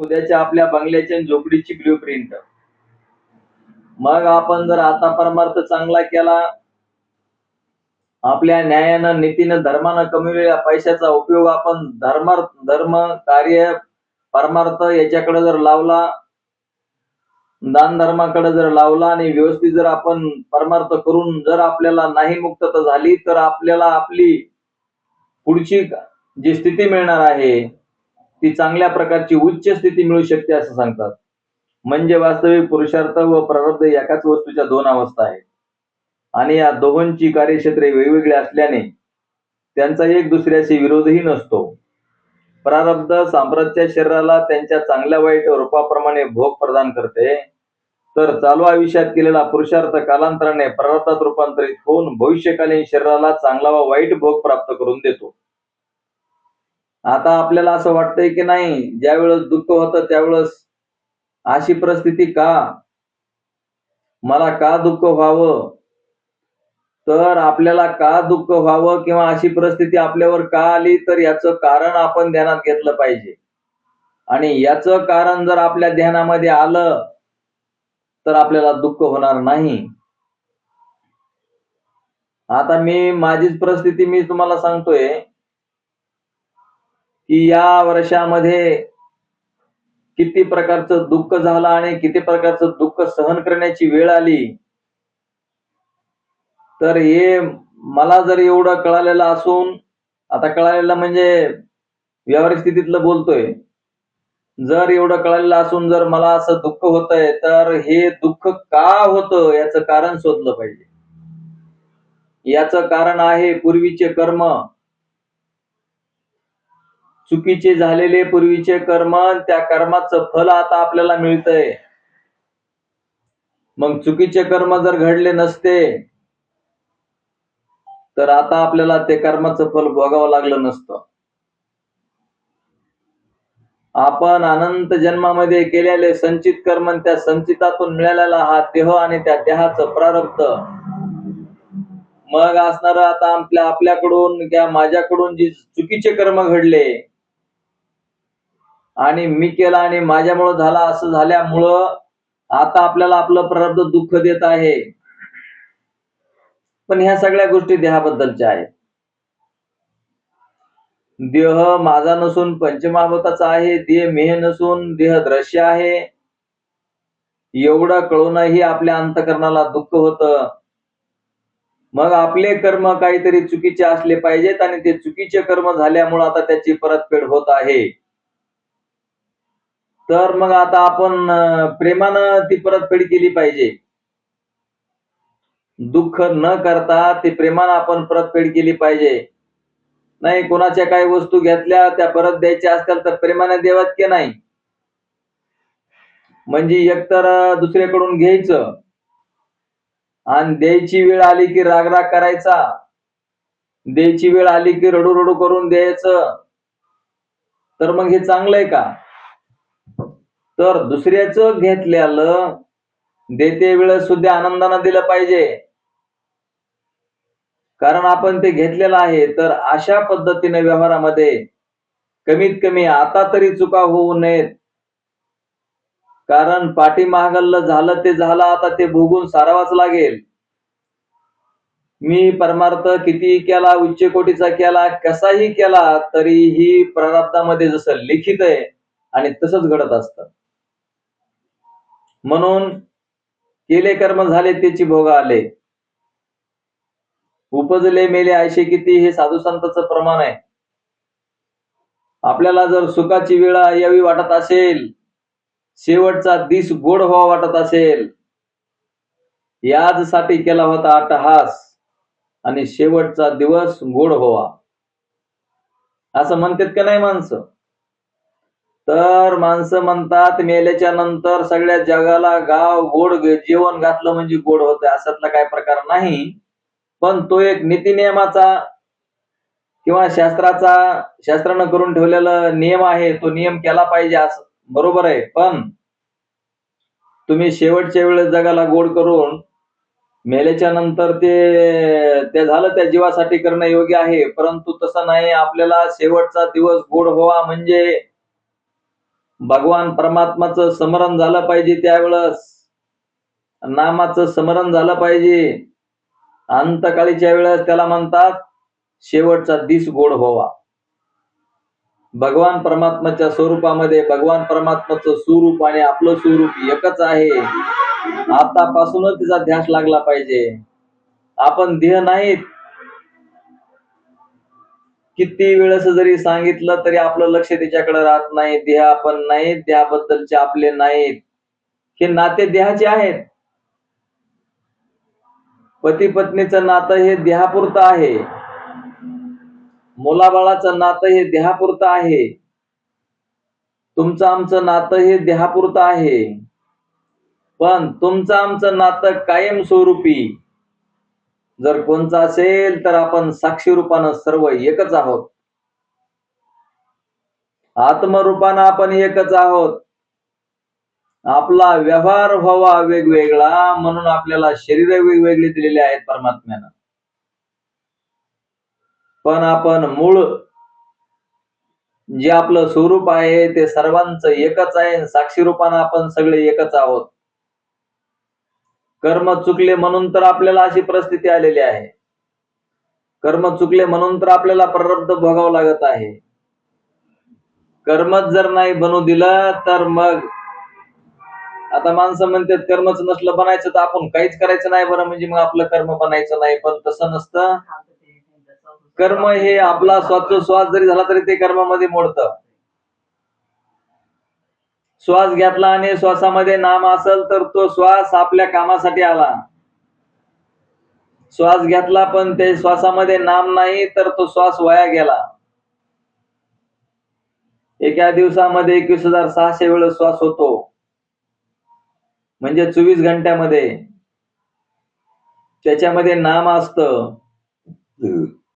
उद्याच्या आपल्या बंगल्याची आणि झोपडीची ब्ल्यूप्रिंट. मग आपण जर आता परमार्थ चांगला केला, आपल्या न्यायानं नीतीनं धर्मानं कमविलेल्या पैशाचा उपयोग आपण धर्म कार्य परमार्थ याच्याकडे जर लावला, दान धर्माकडे जर लावला आणि व्यवस्थित जर आपण परमार्थ करून जर आपल्याला नाही मुक्तता झाली, तर आपल्याला आपली पुढची जी स्थिती मिळणार आहे ती चांगल्या प्रकारची उच्च स्थिती मिळू शकते असं सांगतात. म्हणजे वास्तविक पुरुषार्थ व प्रारब्ध एकाच वस्तूच्या दोन अवस्था आहेत आणि या दोहोंची कार्यक्षेत्रे वेगवेगळी असल्याने त्यांचा एक दुसऱ्याशी विरोधही नसतो. प्रारब्ध सांप्रतच्या शरीराला त्यांच्या चांगल्या वाईट रूपाप्रमाणे भोग प्रदान करते, तर चालू आयुष्यात केलेला पुरुषार्थ कालांतराने प्रारब्धात रूपांतरित होऊन भविष्यकालीन शरीराला चांगला व वाईट भोग प्राप्त करून देतो. आता आपल्याला असं वाटतंय की नाही, ज्यावेळेस दुःख होतं त्यावेळेस अशी परिस्थिती का, मला का दुःख व्हावं, तर आपल्याला का दुःख व्हावं किंवा अशी परिस्थिती आपल्यावर का आली, तर याचं कारण आपण ध्यानात घेतलं पाहिजे. आणि याचं कारण जर आपल्या ध्यानामध्ये आलं तर आपल्याला दुःख होणार नाही. आता माझीच परिस्थिती मी तुम्हाला सांगतोय की या वर्षामध्ये किती प्रकारचं दुःख झालं आणि किती प्रकारचं दुःख सहन करण्याची वेळ आली, तर हे मला जर एवढं कळालेलं असून, आता कळालेलं म्हणजे व्यावहारिक स्थितीतलं बोलतोय, जर एवढं कळालेलं असून जर मला असं दुःख होतंय, तर हे दुःख का होतं याचं कारण शोधलं पाहिजे. याचं कारण आहे पूर्वीचे कर्म, चुकीचे झालेले पूर्वीचे कर्म, त्या कर्माचं फल आता आपल्याला मिळतंय. मग चुकीचे कर्म जर घडले नसते तर आता आपल्याला ते कर्माचं फल भोगावं लागलं नसतं. आपण अनंत जन्मामध्ये केलेले संचित कर्म, त्या संचितातून मिळालेला हा देह आणि त्या देहाचं प्रारब्ध, मग असणार आता आपल्याकडून किंवा माझ्याकडून जी चुकीचे कर्म घडले आणि मी केला आणि माझ्यामुळं झाला, असं झाल्यामुळं आता आपल्याला आपलं प्रारब्ध दुःख देत आहे. पण ह्या सगळ्या गोष्टी देहाबद्दलच्या आहेत. देह माझा नसून पंचमहाभूताचा आहे, देह मेह नसून देह दृश्य आहे. एवढं कळूनही आपल्या अंतःकरणाला दुःख होतं. मग आपले कर्म काहीतरी चुकीचे असले पाहिजेत आणि ते चुकीचे कर्म झाल्यामुळे आता त्याची परतफेड होत आहे. तर मग आता आपण प्रेमानं ती परतफेड केली पाहिजे. दुःख न करता ती प्रेमानं आपण परतफेड केली पाहिजे. नाही, कोणाच्या काही वस्तू घेतल्या त्या परत द्यायच्या असतील तर प्रेमाने द्याव्यात की नाही. म्हणजे एकतर दुसऱ्याकडून घ्यायचं आणि द्यायची वेळ आली की राग करायचा, द्यायची वेळ आली की रडू करून द्यायचं, तर मग हे चांगलंय का? तर दुसऱ्याचं घेतलेलं देते वेळेस सुद्धा आनंदानं दिलं पाहिजे, कारण आपण ते घेतलेलं आहे. तर अशा पद्धतीने व्यवहारामध्ये कमीत कमी आता तरी चुका होऊ नयेत, कारण पाठीमागलं झालं ते झालं, आता ते भोगून सारावाच लागेल. मी परमार्थ कितीही केला, उच्च कोटीचा केला, कसाही केला, तरीही प्रारब्धामध्ये जसं लिखित आहे आणि तसंच घडत असतं. म्हणून केले कर्म झाले त्याची भोग आले, उपजले मेले आयशे किती, हे साधू संतांचं प्रमाण आहे. आपल्याला जर सुखाची वेळ यावी वाटत असेल, शेवटचा दिस गोड व्हावा वाटत असेल, याचसाठी केला होता अट्टहास आणि शेवटचा दिवस गोड व्हावा, असं म्हणतात का नाही माणसं? तर माणसं म्हणतात मेल्याच्या नंतर सगळ्या जगाला गाव गोड जेवण घातलं म्हणजे गोड होतं, असातला काय प्रकार नाही. पण तो एक नीती नियमाचा किंवा शास्त्रानं करून ठेवलेला नियम आहे, तो नियम केला पाहिजे, असं बरोबर आहे. पण तुम्ही शेवटच्या वेळेस जगाला गोड करून मेल्याच्या नंतर ते झालं त्या जीवासाठी करणं योग्य आहे, परंतु तसं नाही. आपल्याला शेवटचा दिवस गोड व्हावा म्हणजे भगवान परमात्माचं स्मरण झालं पाहिजे, त्यावेळेस नामाचं स्मरण झालं पाहिजे. अंतकाळीच्या वेळेस त्याला म्हणतात शेवटचा दिस गोड व्हावा. भगवान परमात्माच्या स्वरूपामध्ये भगवान परमात्माचं स्वरूप आणि आपलं स्वरूप एकच आहे. आतापासूनच तिचा ध्यास लागला पाहिजे. आपण देह नाहीत. किती वेळेस जरी सांगितलं तरी आपलं लक्ष त्याच्याकडे राहत नाही. देह आपण नाहीत, देहाबद्दलचे आपले नाहीत. हे नाते देहाचे आहेत. पती पत्नीचं नातं हे देहापुरतं आहे. मुलाबाळाचं नातं हे देहापुरतं आहे. तुमचं आमचं नातं हे देहापुरतं आहे. पण तुमचं आमचं नातं कायमस्वरूपी जर कोणचं असेल तर आपण साक्षी रूपानं सर्व एकच आहोत. आत्मरूपानं आपण एकच आहोत. आपला व्यवहार व्हावा वेगवेगळा, म्हणून आपल्याला शरीर वेगवेगळे दिलेले आहेत परमात्म्यानं. पण आपण मूळ जे आपलं स्वरूप आहे ते सर्वांचं एकच आहे. साक्षी रूपानं आपण सगळे एकच आहोत. कर्म चुकले म्हणून तर आपल्याला अशी परिस्थिती आलेली आहे. कर्म चुकले म्हणून तर आपल्याला प्रारब्ध भोगावं लागत आहे. कर्मच जर नाही बनू दिलं तर मग आता माणसं म्हणतात कर्मच नसलं बनायचं तर आपण काहीच करायचं नाही बरं, म्हणजे मग आपलं कर्म बनायचं नाही. पण तसं नसतं. कर्म हे आपला श्वास जरी झाला तरी ते कर्मामध्ये मोडतं. श्वास घेतला आणि श्वासामध्ये नाम असेल तर तो श्वास आपल्या कामासाठी आला. श्वास घेतला पण ते श्वासामध्ये नाम नाही तर तो श्वास वाया गेला. एका दिवसामध्ये 21,600 वेळेस श्वास होतो, म्हणजे 24 घंट्यामध्ये. त्याच्यामध्ये नाम असतं.